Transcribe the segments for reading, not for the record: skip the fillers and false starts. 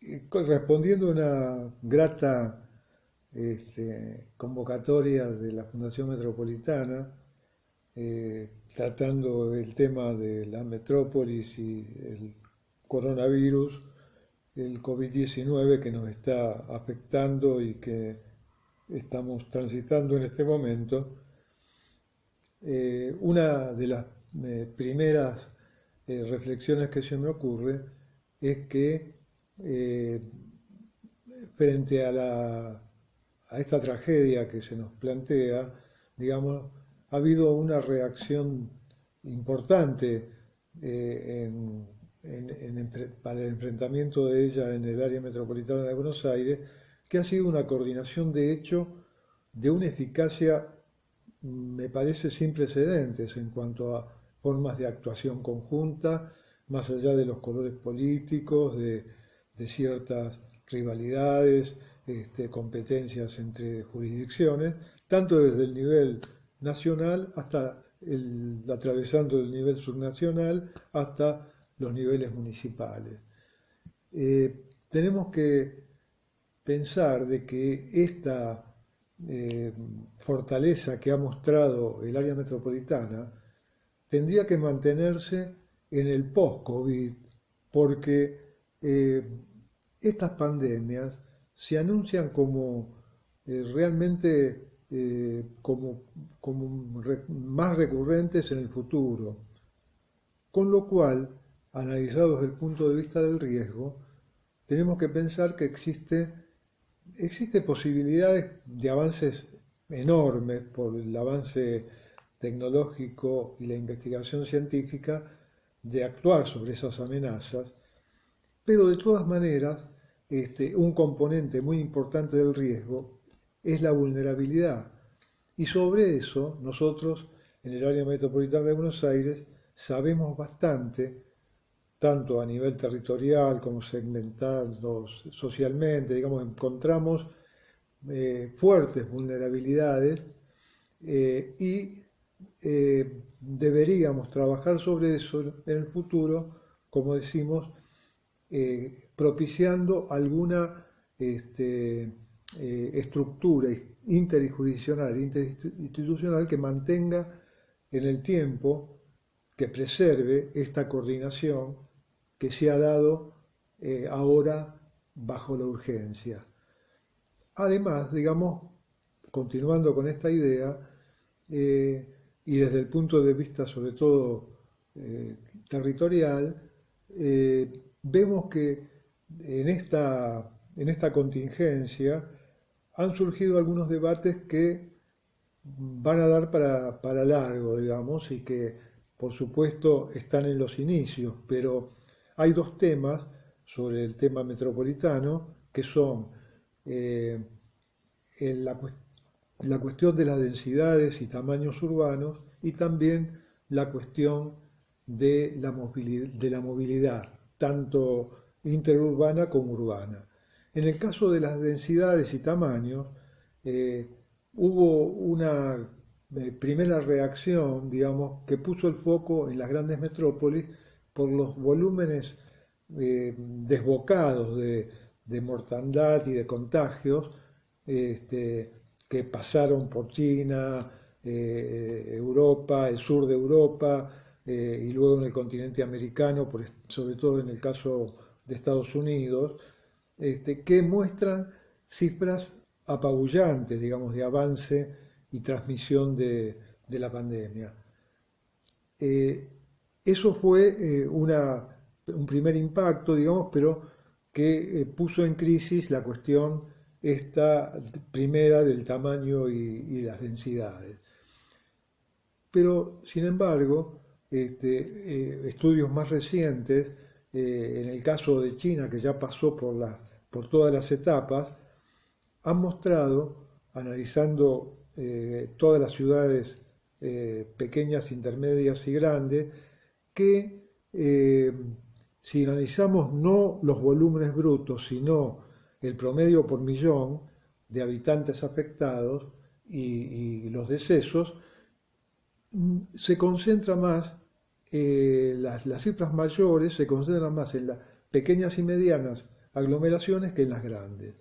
Respondiendo a una grata convocatoria de la Fundación Metropolitana, tratando el tema de la metrópolis y el coronavirus, el COVID-19 que nos está afectando y que estamos transitando en este momento. Una de las primeras reflexiones que se me ocurre es que eh, frente a esta tragedia que se nos plantea, digamos, ha habido una reacción importante para el enfrentamiento de ella en el área metropolitana de Buenos Aires, que ha sido una coordinación de hecho de una eficacia, me parece, sin precedentes en cuanto a formas de actuación conjunta, más allá de los colores políticos, de ciertas rivalidades, competencias entre jurisdicciones, tanto desde el nivel nacional hasta atravesando el nivel subnacional hasta los niveles municipales. Tenemos que pensar de que esta fortaleza que ha mostrado el área metropolitana tendría que mantenerse en el post-COVID, porque estas pandemias se anuncian como realmente más recurrentes en el futuro, con lo cual, analizado desde el punto de vista del riesgo, tenemos que pensar que existe posibilidades de avances enormes por el avance tecnológico y la investigación científica de actuar sobre esas amenazas, pero de todas maneras, un componente muy importante del riesgo es la vulnerabilidad. Y sobre eso nosotros, en el área metropolitana de Buenos Aires, sabemos bastante, tanto a nivel territorial como segmentados socialmente, digamos, encontramos fuertes vulnerabilidades y deberíamos trabajar sobre eso en el futuro, como decimos, propiciando alguna estructura interjurisdiccional, interinstitucional que mantenga en el tiempo, que preserve esta coordinación que se ha dado ahora bajo la urgencia. Además, digamos, continuando con esta idea, y desde el punto de vista sobre todo territorial, vemos que en esta contingencia han surgido algunos debates que van a dar para largo, digamos, y que por supuesto están en los inicios, pero hay dos temas sobre el tema metropolitano que son eh, la, la cuestión de las densidades y tamaños urbanos y también la cuestión de la movilidad, tanto interurbana como urbana. En el caso de las densidades y tamaños, eh, hubo una primera reacción, digamos, que puso el foco en las grandes metrópolis por los volúmenes desbocados de mortandad y de contagios que pasaron por China, Europa, el sur de Europa, y luego en el continente americano, sobre todo en el caso de Estados Unidos, que muestran cifras apabullantes, digamos, de avance y transmisión de la pandemia. Eh, Eso fue un primer impacto, digamos, pero que puso en crisis la cuestión esta primera del tamaño y las densidades. Pero, sin embargo, estudios más recientes, en el caso de China, que ya pasó por todas las etapas, han mostrado, analizando todas las ciudades pequeñas, intermedias y grandes, que si analizamos no los volúmenes brutos, sino el promedio por millón de habitantes afectados y los decesos, se concentra más, las cifras mayores se concentran más en las pequeñas y medianas aglomeraciones que en las grandes.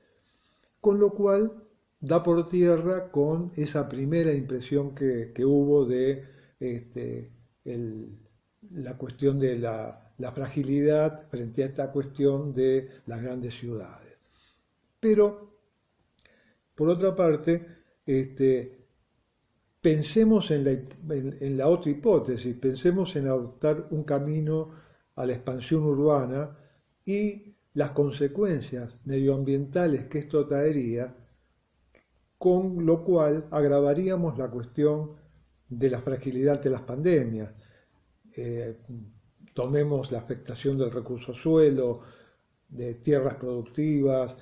Con lo cual da por tierra con esa primera impresión que hubo de la cuestión de la fragilidad frente a esta cuestión de las grandes ciudades. Pero, por otra parte, pensemos en la otra hipótesis, pensemos en adoptar un camino a la expansión urbana y las consecuencias medioambientales que esto traería, con lo cual agravaríamos la cuestión de la fragilidad de las pandemias. Tomemos la afectación del recurso suelo, de tierras productivas,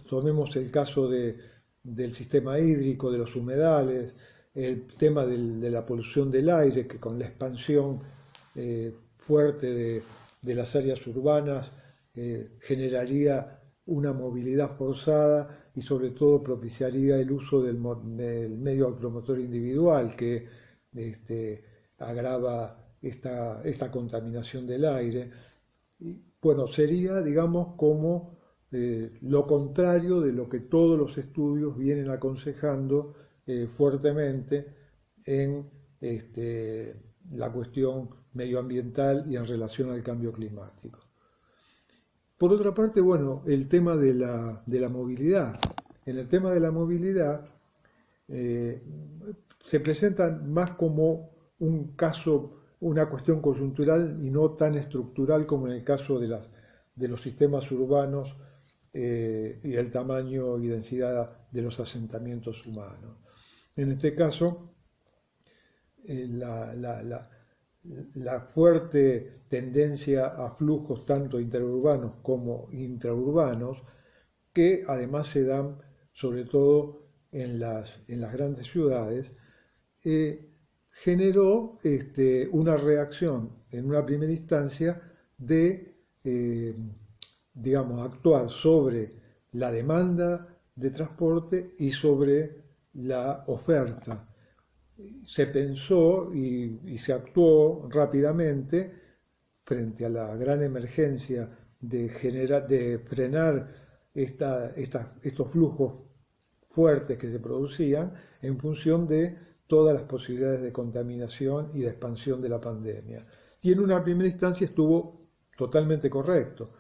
tomemos el caso del sistema hídrico, de los humedales, el tema de la polución del aire, que con la expansión fuerte de las áreas urbanas generaría una movilidad forzada y sobre todo propiciaría el uso del medio automotor individual que agrava esta contaminación del aire. Y, bueno, sería, digamos, como lo contrario de lo que todos los estudios vienen aconsejando fuertemente en la cuestión medioambiental y en relación al cambio climático. Por otra parte, bueno, el tema de la movilidad. En el tema de la movilidad se presenta más como un caso, una cuestión coyuntural y no tan estructural como en el caso de los sistemas urbanos y el tamaño y densidad de los asentamientos humanos. En este caso, la fuerte tendencia a flujos tanto interurbanos como intraurbanos, que además se dan sobre todo en las grandes ciudades, generó una reacción en una primera instancia de, digamos, actuar sobre la demanda de transporte y sobre la oferta. Se pensó y se actuó rápidamente frente a la gran emergencia de frenar estos flujos fuertes que se producían en función de todas las posibilidades de contaminación y de expansión de la pandemia. Y en una primera instancia estuvo totalmente correcto,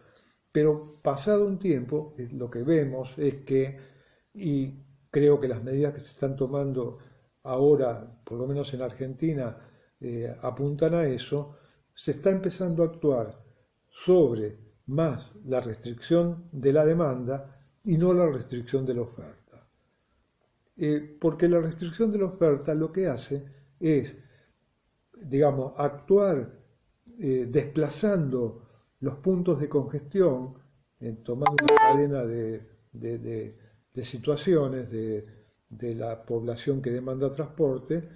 pero pasado un tiempo lo que vemos es que, y creo que las medidas que se están tomando ahora, por lo menos en Argentina, apuntan a eso, se está empezando a actuar sobre más la restricción de la demanda y no la restricción de la oferta. Porque la restricción de la oferta lo que hace es, digamos, actuar desplazando los puntos de congestión, tomando una cadena de situaciones de la población que demanda transporte,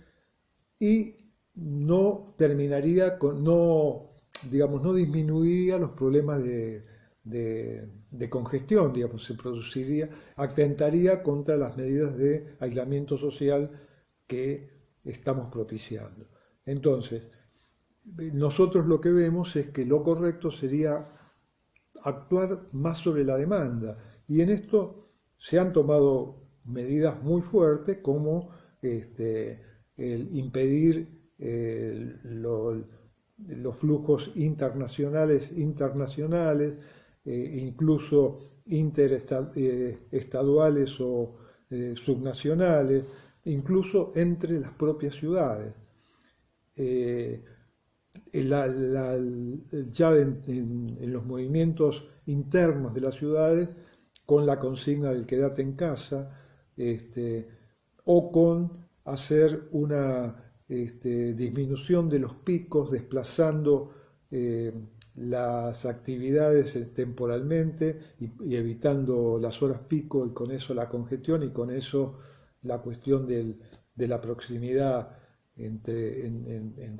y no terminaría con, digamos, no disminuiría los problemas de congestión, digamos, se produciría, atentaría contra las medidas de aislamiento social que estamos propiciando. Entonces, nosotros lo que vemos es que lo correcto sería actuar más sobre la demanda, y en esto se han tomado medidas muy fuertes como el impedir los flujos internacionales, incluso interestaduales o subnacionales, incluso entre las propias ciudades. Ya en los movimientos internos de las ciudades, con la consigna del quédate en casa, o con hacer una disminución de los picos, desplazando las actividades temporalmente y evitando las horas pico, y con eso la congestión y con eso la cuestión de la proximidad entre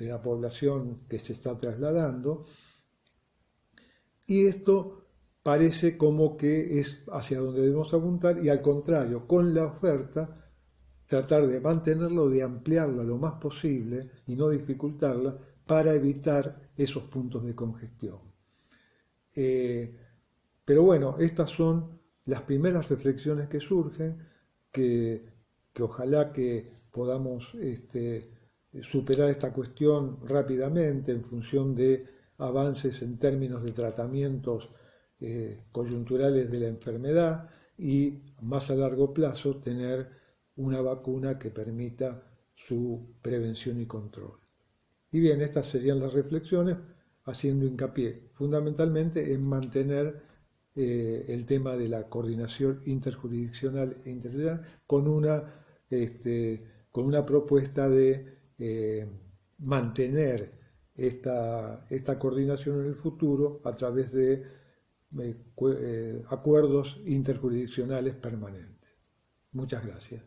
la población que se está trasladando. Y esto parece como que es hacia donde debemos apuntar, y al contrario, con la oferta tratar de mantenerla o de ampliarla lo más posible y no dificultarla para evitar esos puntos de congestión. Pero bueno, estas son las primeras reflexiones que surgen, que, que ojalá que podamos superar esta cuestión rápidamente en función de avances en términos de tratamientos coyunturales de la enfermedad y más a largo plazo tener una vacuna que permita su prevención y control. Y bien, estas serían las reflexiones, haciendo hincapié fundamentalmente en mantener el tema de la coordinación interjurisdiccional e internacional con una propuesta de mantener esta coordinación en el futuro a través de acuerdos interjurisdiccionales permanentes. Muchas gracias.